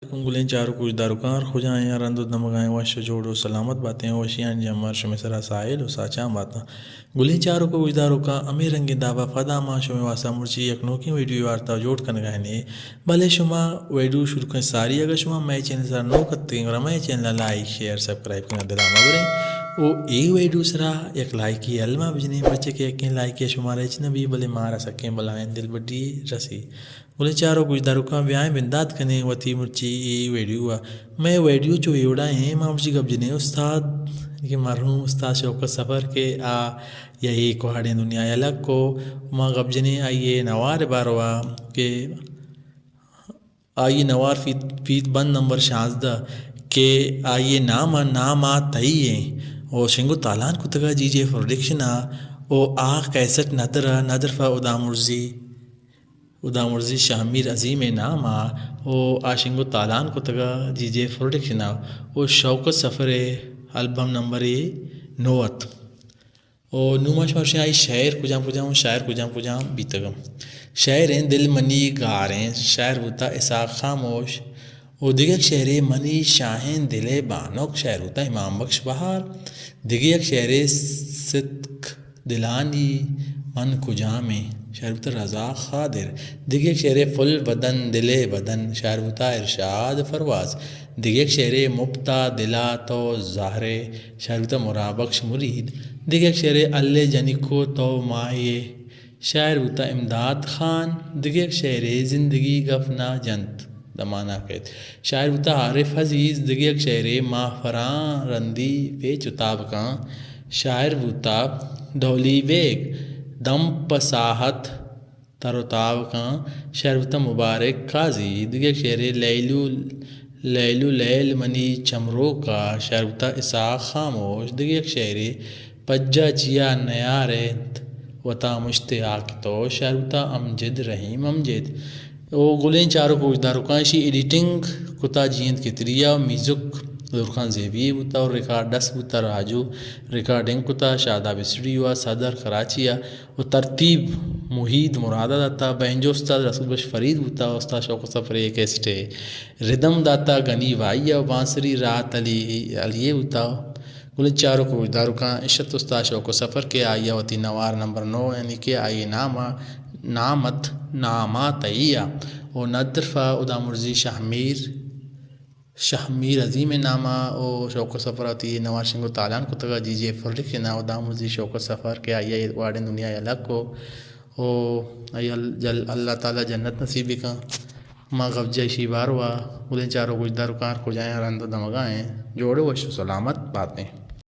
गुलें चारों कुछ दारुकार खुजाएँ रंदो दमगाएँ वश जोड़ो सलामत बातें वशियान जमर शमिसरा साहिल साचां बाता गुलें चारों को उजदारों का अमीर रंगे दावा फदा मां शुमे वासा मुर्ची एक नोकी वीडियो वार्ता जोड़ कन गाने भले शुमा वीडियो शुरू कर सारी अगर शुमा मैं चैनल सर नो करते हैं मैं चैनल लाइक शेयर सब्सक्राइब करना दिला मगरें वो एक वीडियो सरा एक लाइक की अलमा बिजने बच्चे के एक लाइक के शुमारे इचना भी भले मारा सकें भलाएं दिल बड्डी रसी बोले चारों कुछ दारुका व्यायाम बिंदात कने वती मुर्ची वीडियो हुआ मैं वीडियो जो एवड़ा है मामची गबजने उस्ताद के मरहूम उस्ताद शौकत सफ़र के आ यही कोहाड़े दुनिया अलग को माँ गबजने आइए नवार बारवा के आइए नवार फीत बंद नंबर 16 के आइए नाम आ तई है ओ शिंगो तालान कुतगा जीजे प्रोडक्शन ओ आ कैसेट नदर उदामुर्जी शामीर अजीम नाम ओ आशिंगो तालान को तगा जीजे प्रोडक्शन ओ शौकत सफ़र एल्बम नंबर 9 ओ नुमाश वर्षे आई शायर कुजाम बीतगम शायर हैं दिल मनी गारें शायर होता इसाक खामोश ओ दिगक शहरे मनी शाहें दिले बानोक शायर होता इमाम बख्श बहार दिगक शहरे सिद्क दिलानी मन कुजामे शायर होता रज़ा खादिर दिगक शहरे फुल बदन दिले बदन शायर होता इरशाद फरवाज दिगक शहरे मुफ्ता दिला तो ज़ाहरे शायर होता मुराबख्श मुरीद दिगक शहरे अल्ले जनिको तो माए शायर होता इमदाद खान दिगक शहरे ज़िंदगी गफना जंत दमाना कैद शायर होता आरिफ अजीज़ दिगक शहरे माफरां रंदी पे चुताब का शायर होता धौली बेग दम पसाहत तरोताब का शायर होता मुबारक काजी दिगक शहरे लैलू लैल मनी चमरो का शायर होता इसाक खामोश दिगक शहरे पज्जा चिया नया रेत वता मुश्ताक तो शायर होता अमजद रहीम अमजद ओ गुलें चारों को दारुकाशी एडिटिंग कुता जींद कितरिया म्यूजिक दुरखान जेबी होता और रिकॉर्डस होता राजू रिकॉर्डिंग कुता शादाब स्टूडियो सदर कराचिया वो तरतीब मुहीद मुरादा दाता बैंजो उस्ताद रसूल बश फरीद होता उस्ताद शौकत सफ़र एक एस्टे रिदम दाता गनी वाइया बांसरी रात अली होता गुलें चारों को दारुका इशत उस्ताद शौकत सफ़र के आइया वती नवार नंबर 9 यानी कि आइए नामा तैया ओ नदरफ़ा उदा मुर्जी शाहमीर अजीम नामा ओ शौकत सफ़र आती नवाज शिंगो तालान को तगा जीजे फर्रिक ना उदा मुर्जी शौकत सफ़र के आइया वाड़े दुनिया अलग को ओ जल अल्लाह ताला जन्नत नसीबी का माँ गब्जा शिबार हुआ उदे चारों गुजदार कार को जाए रंदो दमगाएँ जोड़े वश सलामत बातें।